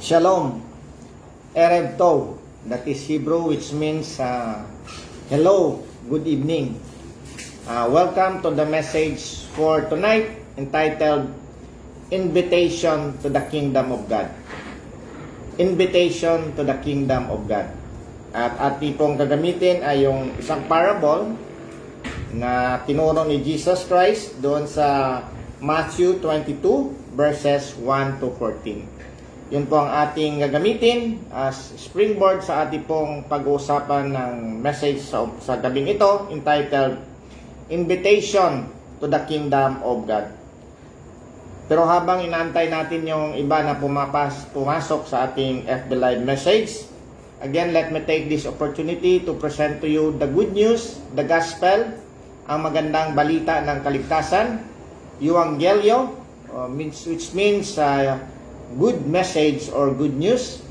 Shalom, Erev Tov, that is Hebrew, which means hello, good evening. Welcome to the message for tonight entitled Invitation to the Kingdom of God. Invitation to the Kingdom of God. At ating pong gagamitin ay yung isang parable na tinuro ni Jesus Christ doon sa Matthew 22 verses 1 to 14. Yun po ang ating gagamitin as springboard sa ating pong pag-uusapan ng message sa gabing ito entitled Invitation to the Kingdom of God. Pero habang inaantay natin yung iba na pumasok sa ating FB Live message, again, let me take this opportunity to present to you the good news, the gospel, ang magandang balita ng kaligtasan, Euanghelio, which means good message or good news.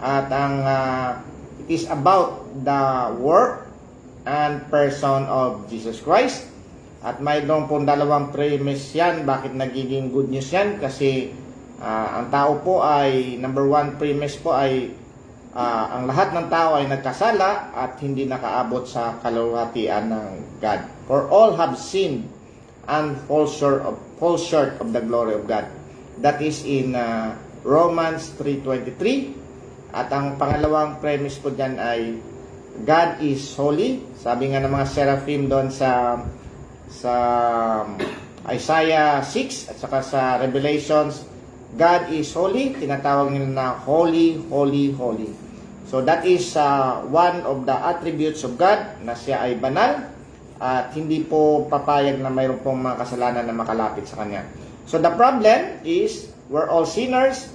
At it is about the work and person of Jesus Christ. At mayroon pong dalawang premise yan. Bakit nagiging good news yan? Kasi ang tao po ay, number one premise po ay ang lahat ng tao ay nagkasala at hindi nakaabot sa kaluwalhatian ng God. For all have sinned and fall short of the glory of God. That is in Romans 3:23. At ang pangalawang premise ko dyan ay God is holy. Sabi nga ng mga seraphim doon sa Isaiah 6 at saka sa Revelations, God is holy. Tinatawag nila na holy, holy, holy. So that is one of the attributes of God, na siya ay banal at hindi po papayag na mayroon pong mga kasalanan na makalapit sa Kanya. So the problem is, we're all sinners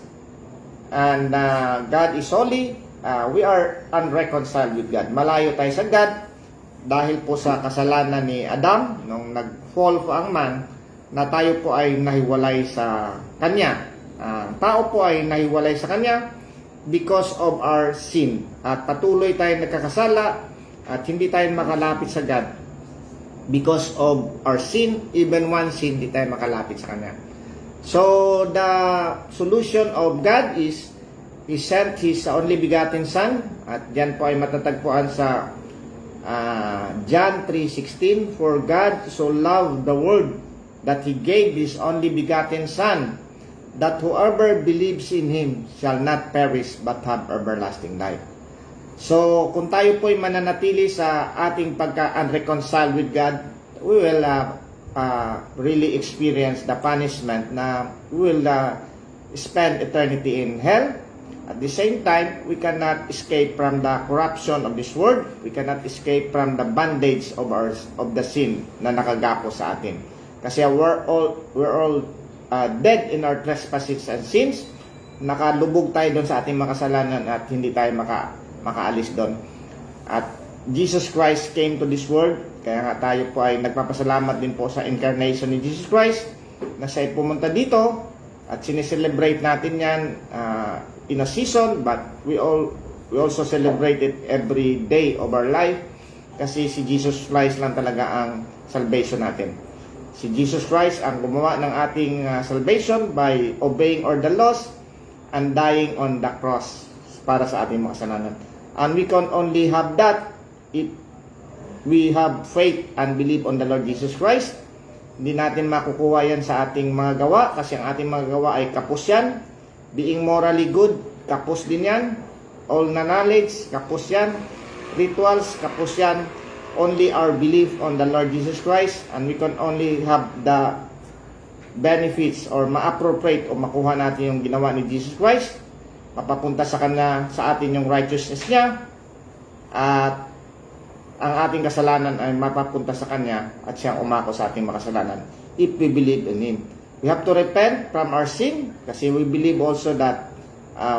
and God is holy. We are unreconciled with God. Malayo tayo sa God dahil po sa kasalanan ni Adam nung nag-fall po ang man, na tayo po ay nahiwalay sa Kanya. Tao po ay nahiwalay sa Kanya because of our sin. At patuloy tayong nagkakasala at hindi tayo makalapit sa God because of our sin. Even one sin, hindi tayo makalapit sa Kanya. So, the solution of God is He sent His only begotten Son. At diyan po ay matatagpuan sa John 3:16. For God so loved the world that He gave His only begotten Son, that whoever believes in Him shall not perish but have everlasting life. So, kung tayo po ay mananatili sa ating pagka-unreconciled with God, we will really experience the punishment na we will spend eternity in hell. At the same time, we cannot escape from the corruption of this world. We cannot escape from the bondage of the sin na nakagapo sa atin. Kasi we're all dead in our trespasses and sins. Nakalubog tayo doon sa ating makasalanan at hindi tayo makaalis doon. At Jesus Christ came to this world, kaya nga tayo po ay nagpapasalamat din po sa incarnation ni Jesus Christ na siya ay pumunta dito at sineselebrate natin yan in a season, but we also celebrate it every day of our life kasi si Jesus Christ lang talaga ang salvation natin. Si Jesus Christ ang gumawa ng ating salvation by obeying all the laws and dying on the cross para sa ating mga kasalanan. And we can only have that if we have faith and believe on the Lord Jesus Christ. Hindi natin makukuha yan sa ating mga gawa kasi ang ating mga gawa ay kapos yan. Being morally good, kapos din yan. All na knowledge, kapos yan. Rituals, kapos yan. Only our belief on the Lord Jesus Christ, and we can only have the benefits or ma-appropriate o makuha natin yung ginawa ni Jesus Christ. Mapapunta sa Kanya, sa atin yung righteousness niya, at ang ating kasalanan ay mapapunta sa Kanya at siyang umako sa ating makasalanan if we believe in Him. We have to repent from our sin kasi we believe also that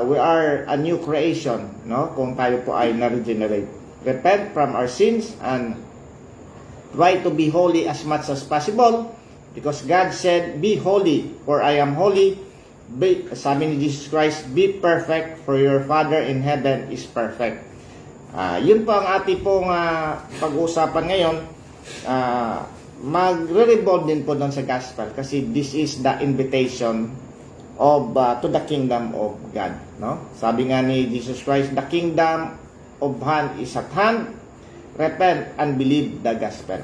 we are a new creation, no? Kung tayo po ay na-regenerate. Repent from our sins and try to be holy as much as possible because God said, be holy for I am holy. Sabi ni Jesus Christ, be perfect for your Father in heaven is perfect. Yun po ang ating pong pag-uusapan ngayon. Magre-revolve din po doon sa gospel kasi this is the invitation to the kingdom of God, no? Sabi nga ni Jesus Christ, the kingdom of hand is at hand. Repent and believe the gospel.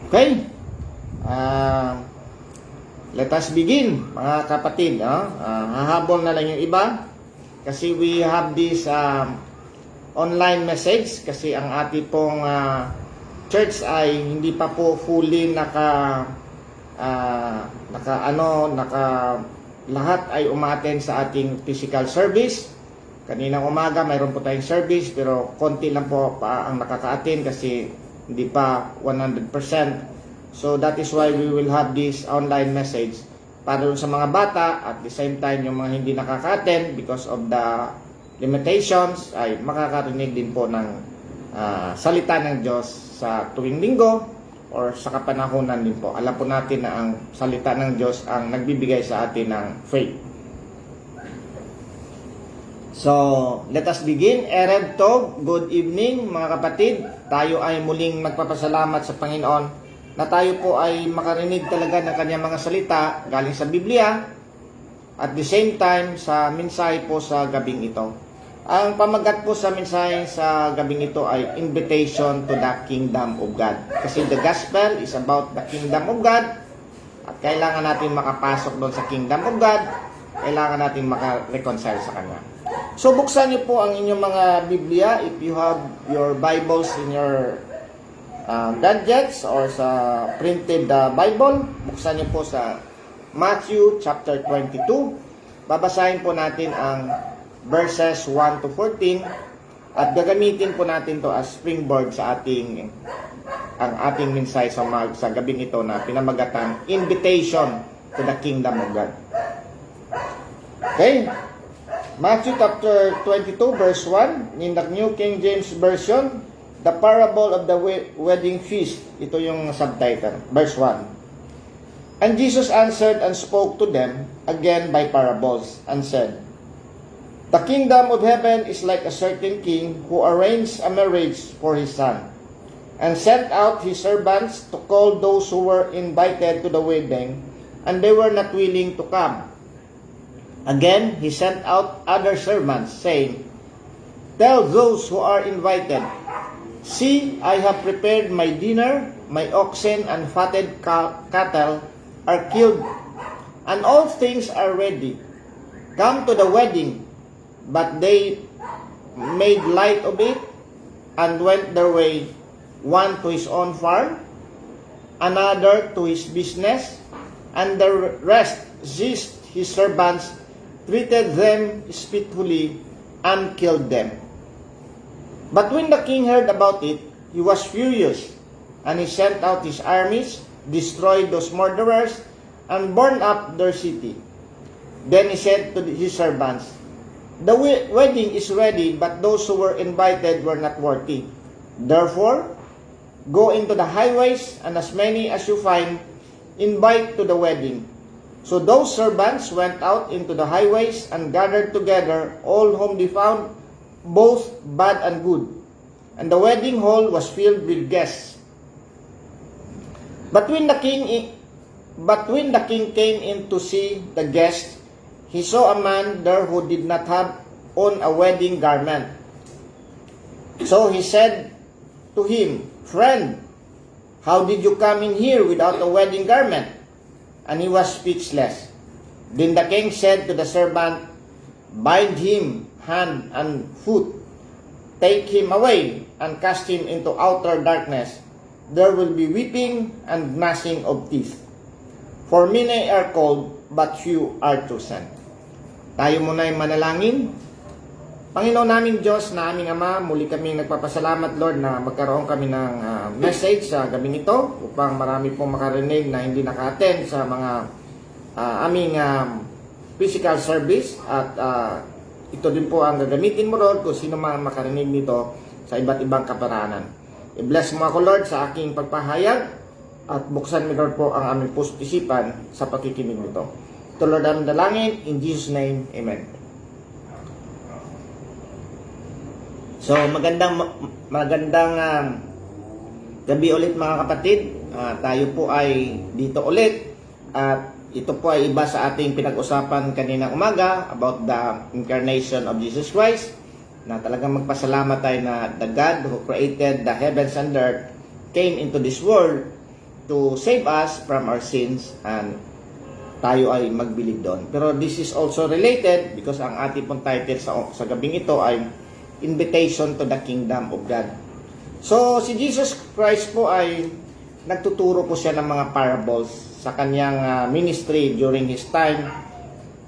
Okay? Let us begin, mga kapatid. Hahabol na lang yung iba kasi we have this online message kasi ang ating pong church ay hindi pa po fully lahat ay umattend sa ating physical service. Kaninang umaga mayroon po tayong service pero konti lang po pa ang nakaka-attend kasi hindi pa 100%. So that is why we will have this online message para sa mga bata at the same time yung mga hindi nakaka-attend because of the limitations ay makakarinig din po ng salita ng Diyos sa tuwing linggo or sa kapanahonan din po. Alam po natin na ang salita ng Diyos ang nagbibigay sa atin ng faith. So, let us begin. Erev Tov, good evening mga kapatid. Tayo ay muling magpapasalamat sa Panginoon na tayo po ay makarinig talaga ng kanyang mga salita galing sa Biblia at the same time sa mensahe po sa gabing ito. Ang pamagat po sa mensahe sa gabing ito ay invitation to the kingdom of God. Kasi the gospel is about the kingdom of God at kailangan natin makapasok doon sa kingdom of God. Kailangan natin maka-reconcile sa Kanya. So, buksan niyo po ang inyong mga Biblia if you have your Bibles in your gadgets or sa printed Bible. Buksan niyo po sa Matthew chapter 22. Babasahin po natin ang verses 1 to 14 at gagamitin po natin to as springboard sa ating mensahe sa gabing ito na pinamagatan Invitation to the Kingdom of God. Okay? Matthew chapter 22 verse 1 in the New King James Version, the parable of the wedding feast. Ito yung subtitle, verse 1. And Jesus answered and spoke to them again by parables and said, the kingdom of heaven is like a certain king who arranged a marriage for his son and sent out his servants to call those who were invited to the wedding, and they were not willing to come. Again, he sent out other servants, saying, tell those who are invited, see, I have prepared my dinner, my oxen and fatted cattle are killed, and all things are ready. Come to the wedding. But they made light of it and went their way, one to his own farm, another to his business, and the rest seized his servants, treated them spitefully, and killed them. But when the king heard about it, he was furious, and he sent out his armies, destroyed those murderers, and burned up their city. Then he said to his servants, the wedding is ready, but those who were invited were not worthy. Therefore, go into the highways, and as many as you find, invite to the wedding. So those servants went out into the highways and gathered together all whom they found, both bad and good. And the wedding hall was filled with guests. But when the king came in to see the guests, he saw a man there who did not have on a wedding garment. So he said to him, friend, how did you come in here without a wedding garment? And he was speechless. Then the king said to the servant, bind him hand and foot, take him away, and cast him into outer darkness. There will be weeping and gnashing of teeth. For many are called, but few are chosen. Tayo muna ay manalangin. Panginoon naming Diyos na aming Ama, muli kaming nagpapasalamat, Lord, na magkaroon kami ng message sa gabing ito upang marami pong makarinig na hindi naka-attend sa mga aming physical service. At ito din po ang gagamitin mo, Lord, kung sino man makarinig nito sa iba't ibang kaparanan. I-bless mo ako, Lord, sa aking pagpahayag at buksan mo, Lord, po ang aming puso't isipan sa pakikinig nito. Ito, Lord, ang dalangin. In Jesus' name, Amen. So, magandang gabi ulit mga kapatid. Tayo po ay dito ulit. At ito po ay iba sa ating pinag-usapan kaninang umaga about the incarnation of Jesus Christ, na talagang magpasalamat tayo na the God who created the heavens and earth came into this world to save us from our sins, and tayo ay magbilib doon. Pero this is also related because ang ating pong title sa gabing ito ay Invitation to the Kingdom of God. So si Jesus Christ po ay nagtuturo po siya ng mga parables sa kanyang ministry during his time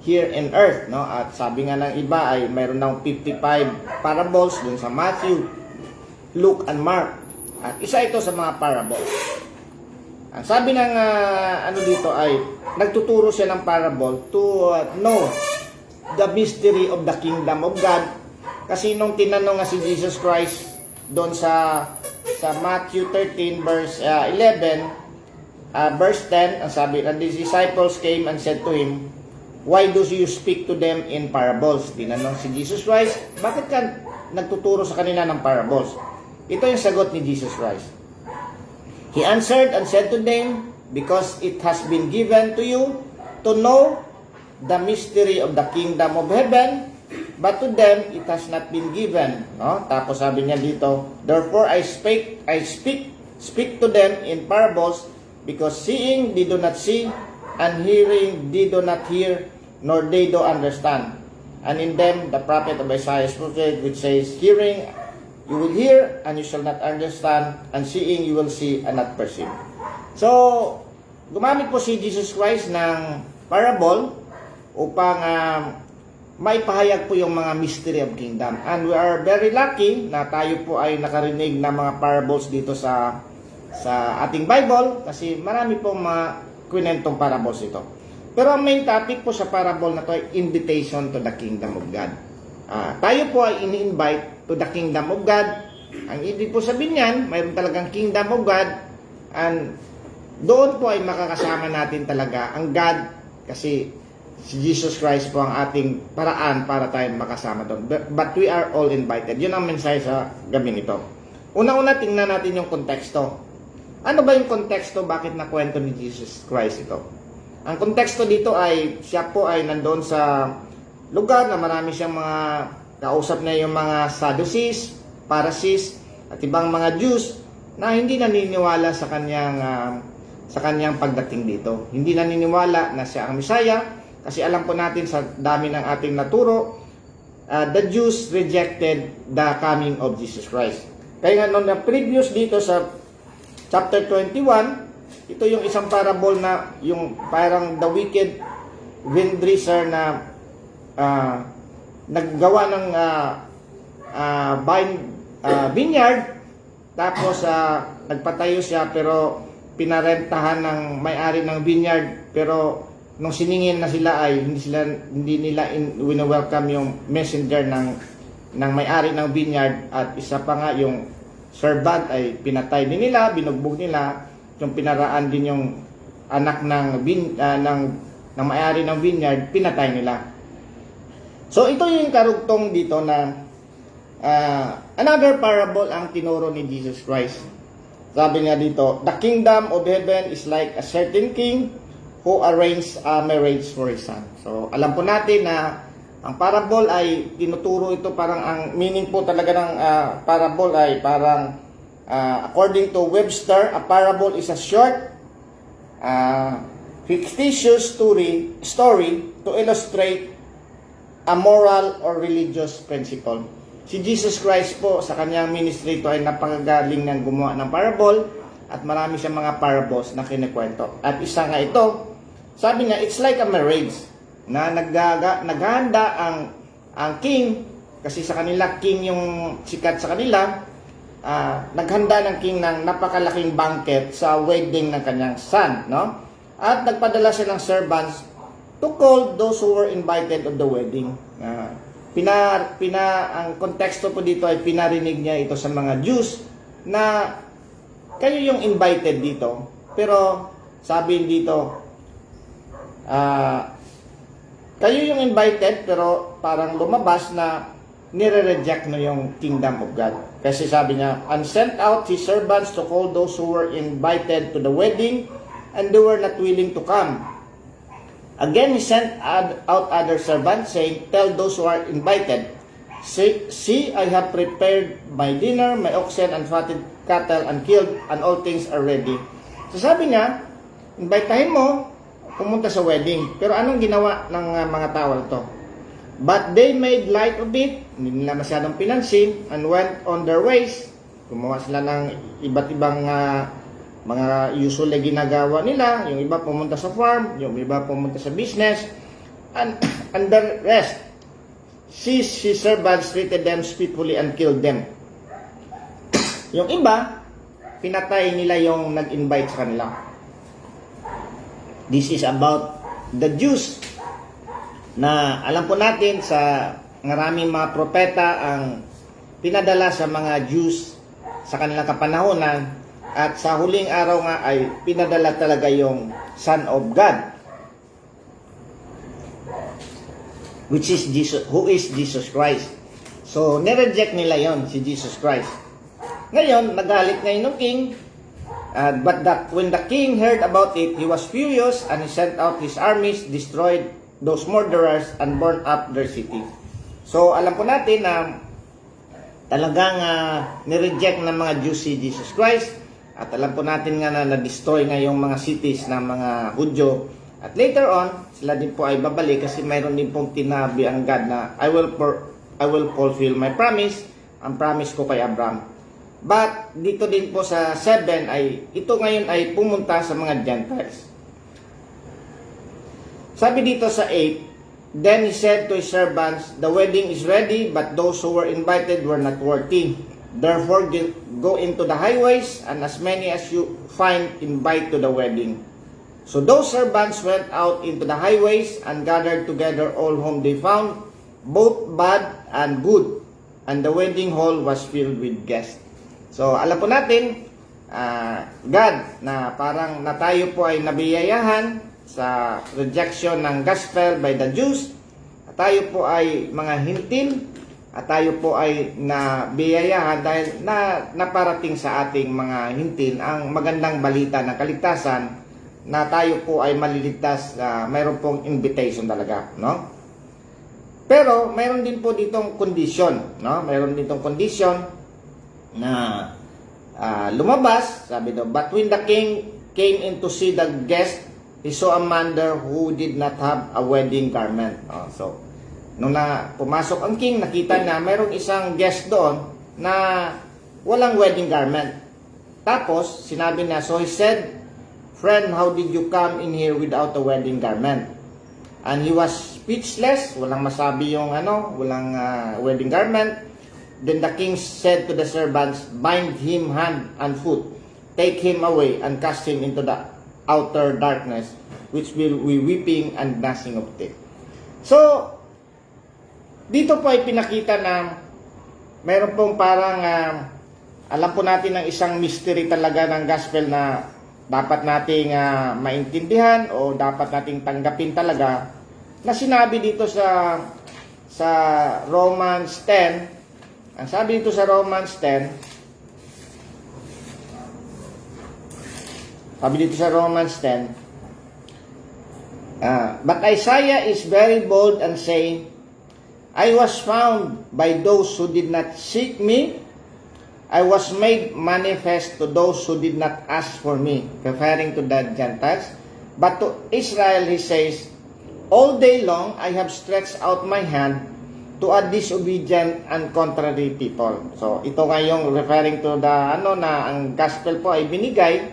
here in earth, no? At sabi nga ng iba ay mayroon ng 55 parables dun sa Matthew, Luke, and Mark. At isa ito sa mga parables. Ang sabi ng ano dito ay nagtuturo siya ng parable to know the mystery of the kingdom of God. Kasi nung tinanong nga si Jesus Christ doon sa Matthew 13 verse 11, verse 10, ang sabi, and the disciples came and said to him, why do you speak to them in parables? Tinanong si Jesus Christ, bakit ka nagtuturo sa kanila ng parables? Ito yung sagot ni Jesus Christ. He answered and said to them, because it has been given to you to know the mystery of the kingdom of heaven, but to them it has not been given. No? Tapos sabi niya dito, therefore I speak to them in parables, because seeing they do not see, and hearing they do not hear, nor they do understand. And in them the prophet of Isaiah spoke, which says, hearing you will hear, and you shall not understand, and seeing you will see, and not perceive. So, gumamit po si Jesus Christ ng parable upang maipahayag po yung mga mystery of kingdom. And we are very lucky na tayo po ay nakarinig ng mga parables dito sa ating Bible, kasi marami pong mga kwentong parables ito. Pero ang main topic po sa parable na to ay invitation to the kingdom of God. Tayo po ay ini-invite to the kingdom of God. Ang ibig po sabihin niyan, mayroon talagang kingdom of God, and doon po ay makakasama natin talaga ang God, kasi si Jesus Christ po ang ating paraan para tayo makasama doon. But we are all invited. Yun ang mensahe sa gabing ito. Una-una, tingnan natin yung konteksto. Ano ba yung konteksto? Bakit nakwento ni Jesus Christ ito? Ang konteksto dito ay siya po ay nandoon sa lugar na marami siyang mga kausap na yung mga Sadducees, Pharisees, at ibang mga Jews na hindi naniniwala sa kanyang pagdating dito. Hindi naniniwala na siya ang Messiah, kasi alam po natin sa dami ng ating naturo, the Jews rejected the coming of Jesus Christ. Kaya nga noong previous dito sa chapter 21, ito yung isang parable na yung parang the wicked vine-dresser na naggawa ng vineyard, tapos nagpatayo siya pero pinarentahan ng may-ari ng vineyard, pero nung siningin na sila ay hindi nila welcome yung messenger ng may-ari ng vineyard, at isa pa nga yung servant ay pinatay din nila, binugbog nila, yung pinaraan din yung anak ng may-ari ng vineyard, pinatay nila. So ito yung karugtong dito na another parable ang tinuro ni Jesus Christ. Sabi niya dito, the kingdom of heaven is like a certain king who arranged a marriage for his son. So alam po natin na ang parable ay tinuturo ito, parang ang meaning po talaga ng parable ay parang according to Webster, a parable is a short fictitious story to illustrate a moral or religious principle. Si Jesus Christ po sa kanyang ministry ito ay napakagaling ng gumawa ng parable, at marami siyang mga parables na kinikwento. At isa nga ito, sabi nga, it's like a marriage na naghahanda ang king, kasi sa kanila king yung sikat sa kanila, naghanda ng king ng napakalaking banquet sa wedding ng kanyang son, no? At nagpadala siya ng servants to call those who were invited of the wedding. Ang konteksto po dito ay pinarinig niya ito sa mga Jews na kayo yung invited dito, pero sabi dito, kayo yung invited, pero parang lumabas na nire-reject no yung kingdom of God. Kasi sabi niya, and sent out his servants to call those who were invited to the wedding, and they were not willing to come. Again, he sent out other servants, saying, tell those who are invited, see, I have prepared my dinner, my oxen and fatted cattle and killed, and all things are ready. So sabi niya, invitahin mo, pumunta sa wedding. Pero anong ginawa ng mga tao ito? But they made light of it, hindi nila masyadong pinansin, and went on their ways. Gumawa sila ng iba't ibang mga usually ginagawa nila. Yung iba pumunta sa farm, yung iba pumunta sa business, and the rest seized his servants, treated them spitefully, and killed them. Yung iba, pinatay nila yung nag-invite sa kanila. This is about the Jews na alam po natin sa maraming mga propeta ang pinadala sa mga Jews sa kanilang kapanahonan. At sa huling araw nga ay pinadala talaga yung Son of God, which is Jesus, who is Jesus Christ. So, nireject nila yon si Jesus Christ. Ngayon, nagalit ngayon ng king, but when the king heard about it, he was furious and he sent out his armies, destroyed those murderers, and burned up their city. So, alam po natin na talagang nireject ng mga Jews si Jesus Christ. At alam po natin nga na na-destroy nga yung mga cities ng mga Hudyo. At later on, sila din po ay babalik kasi mayroon din pong tinabi ang God na I will fulfill my promise, ang promise ko kay Abraham. But dito din po sa 7 ay ito ngayon ay pumunta sa mga Gentiles. Sabi dito sa 8, then he said to his servants, the wedding is ready, but those who were invited were not worthy. Therefore, go into the highways, and as many as you find, invite to the wedding. So those servants went out into the highways and gathered together all whom they found, both bad and good, and the wedding hall was filled with guests. So alam po natin, God, na parang na tayo po ay nabiyayahan sa rejection ng gospel by the Jews, tayo po ay mga hintil, at tayo po ay nabiyayahan dahil naparating sa ating mga hintil ang magandang balita ng kaligtasan na tayo po ay maliligtas, mayroon pong invitation talaga, no? Pero mayroon din po ditong condition, no? Mayroon ditong condition na lumabas, sabi daw, but when the king came in to see the guest, he saw a man there who did not have a wedding garment. So nung pumasok ang king, nakita na mayroong isang guest doon na walang wedding garment. Tapos, sinabi niya, so he said, friend, how did you come in here without a wedding garment? And he was speechless, walang masabi yung walang wedding garment. Then the king said to the servants, bind him hand and foot, take him away and cast him into the outer darkness, which will be weeping and gnashing of teeth. So, dito po ay pinakita na mayroon pong parang alam po natin ng isang mystery talaga ng gospel na dapat nating maintindihan o dapat nating tanggapin talaga, na sinabi dito sa Romans 10. Ang sabi dito sa Romans 10, sabi dito sa Romans 10, but Isaiah is very bold and saying, I was found by those who did not seek me. I was made manifest to those who did not ask for me, referring to the Gentiles. But to Israel he says, all day long I have stretched out my hand to a disobedient and contrary people. So ito ngayong referring to the na ang gospel po ay binigay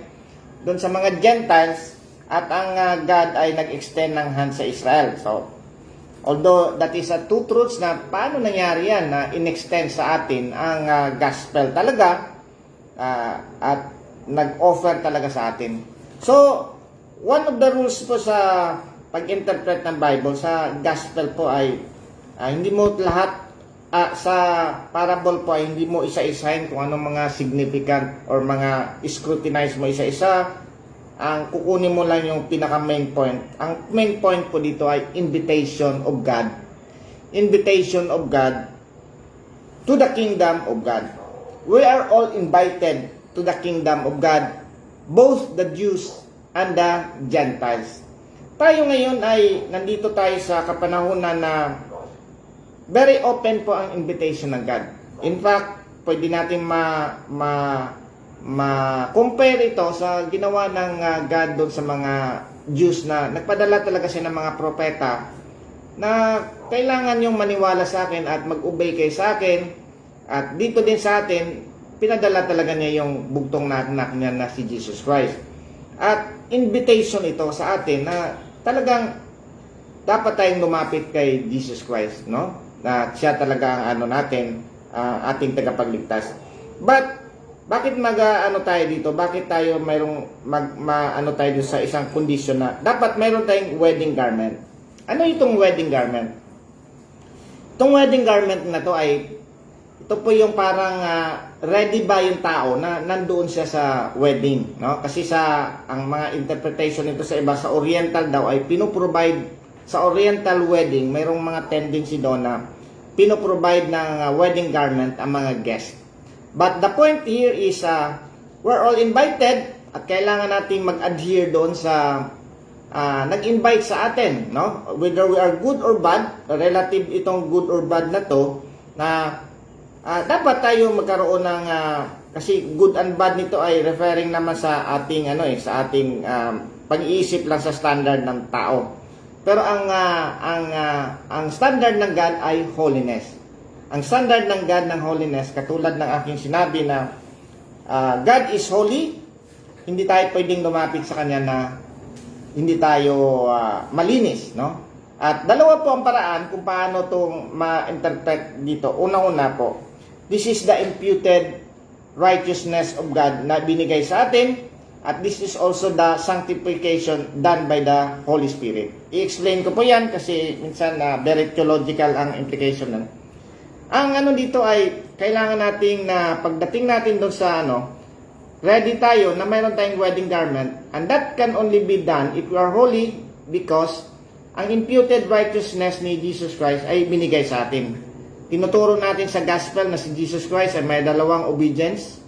doon sa mga Gentiles at ang God ay nag-extend ng hand sa Israel. So although that is two truths na paano nangyari yan na in-extend sa atin ang gospel talaga at nag-offer talaga sa atin. So, one of the rules po sa pag-interpret ng Bible sa gospel po ay hindi mo lahat sa parable po ay hindi mo isa-isahin kung anong mga significant or mga scrutinize mo isa-isa. Ang kukunin mo lang yung pinaka main point. Ang main point po dito ay invitation of God. Invitation of God to the kingdom of God. We are all invited to the kingdom of God, both the Jews and the Gentiles. tayo ngayon ay nandito tayo sa kapanahunan na very open po ang invitation ng God. In fact, pwede natin ma-compare ito sa ginawa ng God doon sa mga Jews na nagpadala talaga siya ng mga propeta na kailangan yung maniwala sa akin at mag-obey kay sa akin. At dito din sa atin, pinadala talaga niya yung bugtong na anak niya na si Jesus Christ. At invitation ito sa atin na talagang dapat tayong lumapit kay Jesus Christ, no? Na siya talaga ang ating tagapagligtas. But bakit tayo dito? Bakit tayo mayroong tayo dito sa isang condition na dapat mayroon tayong wedding garment? Ano itong wedding garment? Itong wedding garment na to ay ito po yung parang ready ba yung tao na nandoon siya sa wedding, no? Kasi ang mga interpretation nito sa iba sa Oriental daw ay pinoprovide sa Oriental wedding, mayroong mga tendency doon na pinoprovide ng wedding garment ang mga guests. But the point here is we're all invited at kailangan nating mag-adhere doon sa nag-invite sa atin, no? Whether we are good or bad, relative itong good or bad na to, na dapat tayo magkaroon ng kasi good and bad nito ay referring naman sa ating sa ating pag-iisip lang sa standard ng tao. Pero ang standard ng God ay holiness. Ang standard ng God ng holiness, katulad ng aking sinabi na God is holy, hindi tayo pwedeng lumapit sa Kanya na hindi tayo malinis, no? At dalawa po ang paraan kung paano itong ma-interpret dito. Una-una po, this is the imputed righteousness of God na binigay sa atin, at this is also the sanctification done by the Holy Spirit. I-explain ko po yan kasi minsan very theological ang implication nun. Ang dito ay kailangan nating na pagdating natin doon sa ready tayo na mayroon tayong wedding garment, and that can only be done if we are holy because ang imputed righteousness ni Jesus Christ ay binigay sa atin. Tinuturo natin sa gospel na si Jesus Christ ay may dalawang obediences.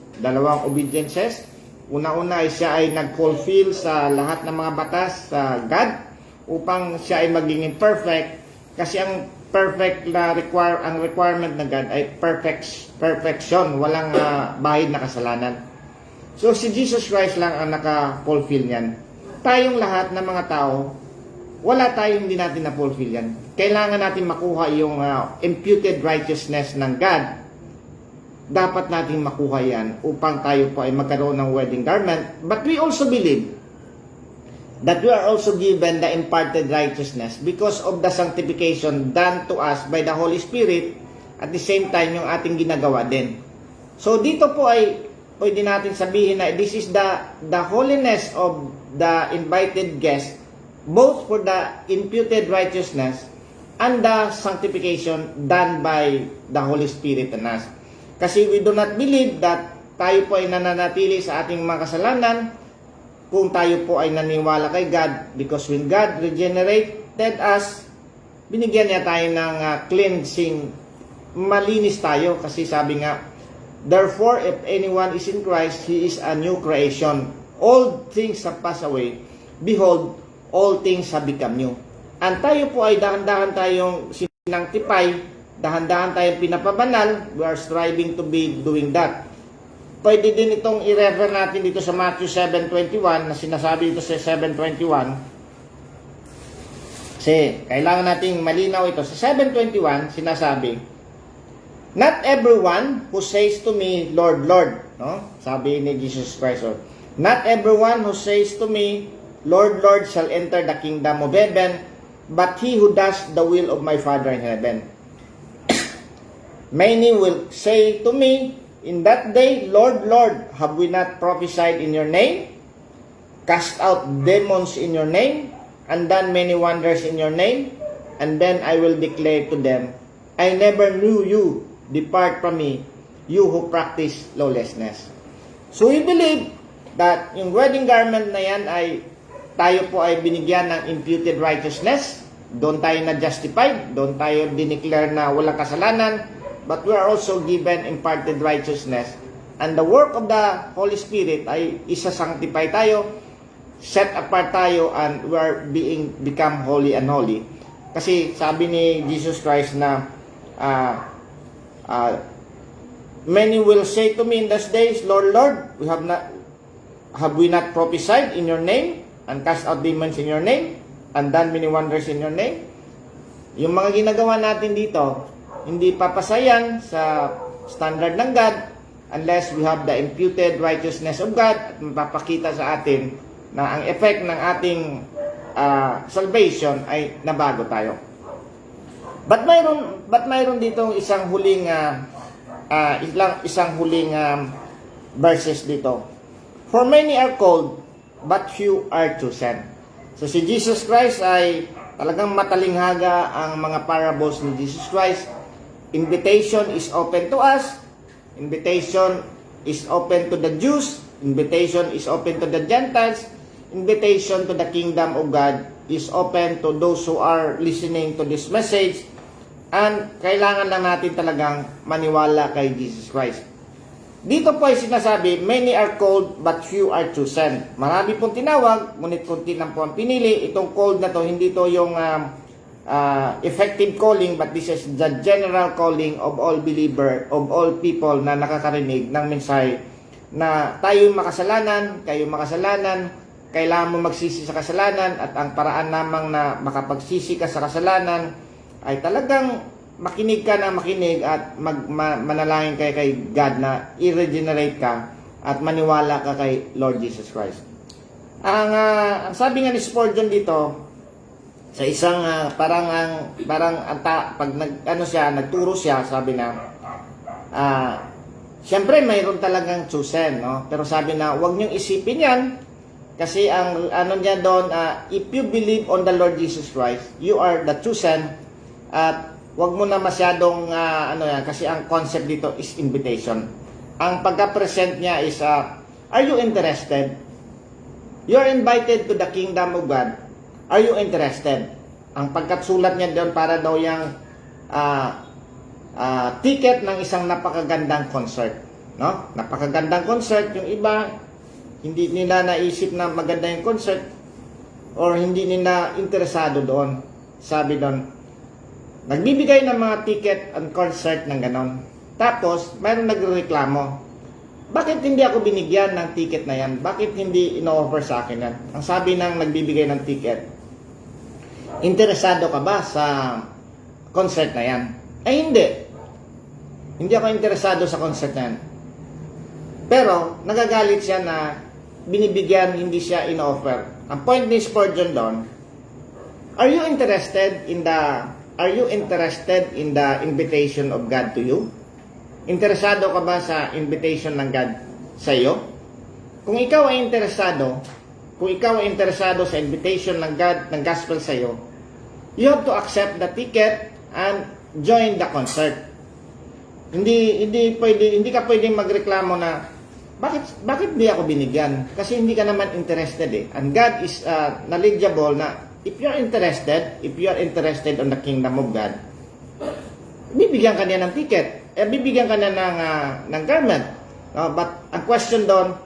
Una-una ay siya ay nag-fulfill sa lahat ng mga batas sa God upang siya ay maging perfect, kasi ang perfect na requirement ng God ay perfection, walang bahid na kasalanan. So si Jesus Christ lang ang naka-fulfill niyan. Tayong lahat ng mga tao, wala tayong hindi natin na-fulfill yan. Kailangan natin makuha yung imputed righteousness ng God. Dapat natin makuha yan upang tayo po ay magkaroon ng wedding garment. But we also believe that we are also given the imparted righteousness because of the sanctification done to us by the Holy Spirit, at the same time yung ating ginagawa din. So dito po ay pwede natin sabihin na this is the holiness of the invited guest, both for the imputed righteousness and the sanctification done by the Holy Spirit in us. Kasi we do not believe that tayo po ay nananatili sa ating mga kasalanan kung tayo po ay naniwala kay God, because when God regenerated us, binigyan niya tayo ng cleansing, malinis tayo, kasi sabi nga, therefore if anyone is in Christ, he is a new creation. Old things have passed away, behold, all things have become new. And tayo po ay dahan-dahan tayong sinangtipay, dahan-dahan tayong pinapabanal. We are striving to be doing that. Pwede din itong i-refer natin dito sa Matthew 7:21, na sinasabi dito sa 7:21. Kasi kailangan nating malinaw ito. Sa 7:21, sinasabi, not everyone who says to me, Lord, Lord, no? Sabi ni Jesus Christ, not everyone who says to me, Lord, Lord, shall enter the kingdom of heaven, but he who does the will of my Father in heaven. Many will say to me in that day, Lord, Lord, have we not prophesied in your name, cast out demons in your name, and done many wonders in your name? And then I will declare to them, I never knew you. Depart from me, you who practice lawlessness. So we believe that yung wedding garment na yan ay tayo po ay binigyan ng imputed righteousness. Doon tayo na-justified, doon tayo dineclare na walang kasalanan, but we are also given imparted righteousness. And the work of the Holy Spirit ay isa-sanctify tayo set apart tayo and we are become holy and holy. Kasi sabi ni Jesus Christ na many will say to me in those days, Lord, Lord, have we not prophesied in your name and cast out demons in your name and done many wonders in your name? Yung mga ginagawa natin dito, hindi papasayan sa standard ng God unless we have the imputed righteousness of God at mapapakita sa atin na ang effect ng ating salvation ay nabago tayo. But mayroon dito isang huling verses dito. For many are called, but few are chosen. So si Jesus Christ ay talagang matalinghaga ang mga parables ni Jesus Christ. Invitation is open to us. Invitation is open to the Jews. Invitation is open to the Gentiles. Invitation to the kingdom of God is open to those who are listening to this message. And kailangan lang natin talagang maniwala kay Jesus Christ. Dito po ay sinasabi, many are called but few are chosen. Marami pong tinawag, ngunit kunti lang po ang pinili. Itong called na to, hindi to yung effective calling, but this is the general calling of all believer, of all people na nakakarinig ng mensahe na tayo'y makasalanan, kayo makasalanan, kailangan mo magsisi sa kasalanan at ang paraan lamang na makapagsisi ka sa kasalanan ay talagang makinig ka na makinig at manalangin kay God na i-regenerate ka at maniwala ka kay Lord Jesus Christ. Ang sabi nga ni Spurgeon dito sa isang pag nagturo siya, sabi na siyempre mayroon talagang chosen, no? Pero sabi na wag niyong isipin 'yan kasi ang niya doon, if you believe on the Lord Jesus Christ, you are the chosen. At wag mo na masyadong kasi ang concept dito is invitation. Ang pagka-present niya is are you interested? You are invited to the kingdom of God. Are you interested? Ang pagkatsulat niya doon para daw yung ticket ng isang napakagandang concert, no? Napakagandang concert, yung iba hindi nila naisip na maganda yung concert or hindi nila interesado doon. Sabi doon, nagbibigay ng mga ticket and concert ng ganon. Tapos, mayroong nagreklamo. Bakit hindi ako binigyan ng ticket na yan? Bakit hindi ino-offer sa akin yan? Ang sabi ng nagbibigay ng ticket, interesado ka ba sa concert na yan? Ay hindi. Hindi ako interesado sa concert na yan. Pero, nagagalit siya na binibigyan, hindi siya ino-offer. Ang point ni Spurgeon doon, are you interested in the invitation of God to you? Interesado ka ba sa invitation ng God sa iyo? Kung ikaw ay interesado sa invitation ng God, ng gospel sa iyo, you have to accept the ticket and join the concert. Hindi ka pwedeng magreklamo na bakit di ako binigyan? Kasi hindi ka naman interested eh. And God is knowledgeable na if you are interested on the kingdom of God, bibigyan ka niya ng ticket, bibigyan ka niya ng garment. But ang question doon,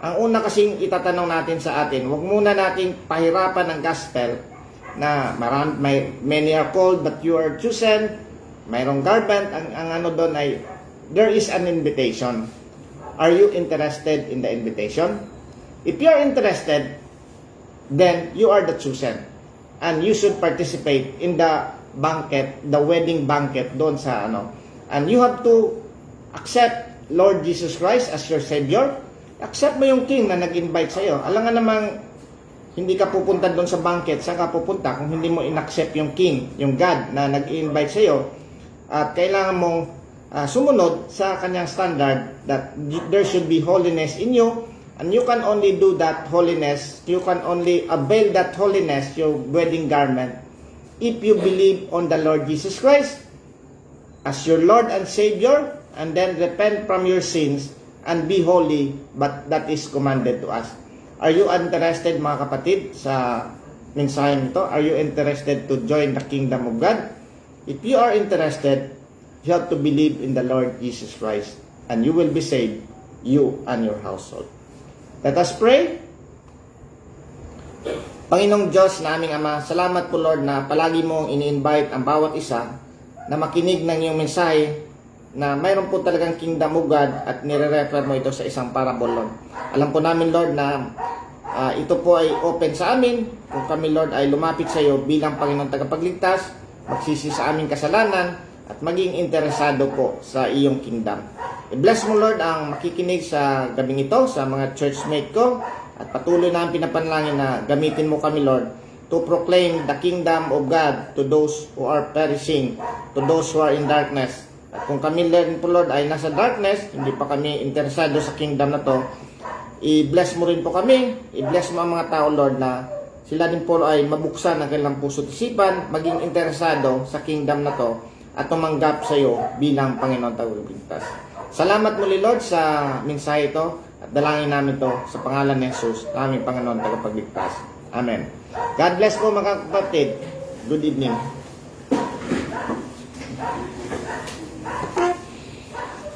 ang una kasing itatanong natin sa atin, huwag muna nating pahirapan ng gospel na many are called but you are chosen, mayroong garment. Ang doon ay, there is an invitation. Are you interested in the invitation? If you are interested, then you are the chosen. And you should participate in the banquet, the wedding banquet doon sa And you have to accept Lord Jesus Christ as your Savior. Accept mo yung King na nag-invite sa'yo. Alam nga namang hindi ka pupunta doon sa banquet, saan ka pupunta kung hindi mo in-accept yung King, yung God na nag-invite sa'yo. At kailangan mong sumunod sa kanyang standard that there should be holiness in you. And you can only do that holiness, you can only avail that holiness, your wedding garment, if you believe on the Lord Jesus Christ as your Lord and Savior, and then repent from your sins and be holy, but that is commanded to us. Are you interested, mga kapatid, sa mensahe nito? Are you interested to join the kingdom of God? If you are interested, you have to believe in the Lord Jesus Christ, and you will be saved, you and your household. Let us pray. Panginoong Diyos na aming Ama, salamat po Lord na palagi mong ini-invite ang bawat isa na makinig ng iyong mensahe na mayroon po talagang kingdom of God at nire-refer mo ito sa isang parable, Lord. Alam po namin, Lord, na ito po ay open sa amin kung kami, Lord, ay lumapit sa iyo bilang Panginoon tagapagligtas, magsisi sa aming kasalanan at maging interesado po sa iyong kingdom. I-bless mo, Lord, ang makikinig sa gabing ito, sa mga churchmate ko, at patuloy na ang pinapanalangin na gamitin mo kami, Lord, to proclaim the kingdom of God to those who are perishing, to those who are in darkness. At kung kami, Lord, ay nasa darkness, hindi pa kami interesado sa kingdom na to, i-bless mo rin po kami, i-bless mo ang mga tao, Lord, na sila din po ay mabuksan ang kanilang puso at isipan, maging interesado sa kingdom na to, at tumanggap sa iyo bilang Panginoon tagapagligtas. Salamat muli, Lord, sa mensahe ito, at dalangin namin to sa pangalan ni Jesus, aming Panginoon tagapagligtas. Amen. God bless po mga kapatid. Good evening.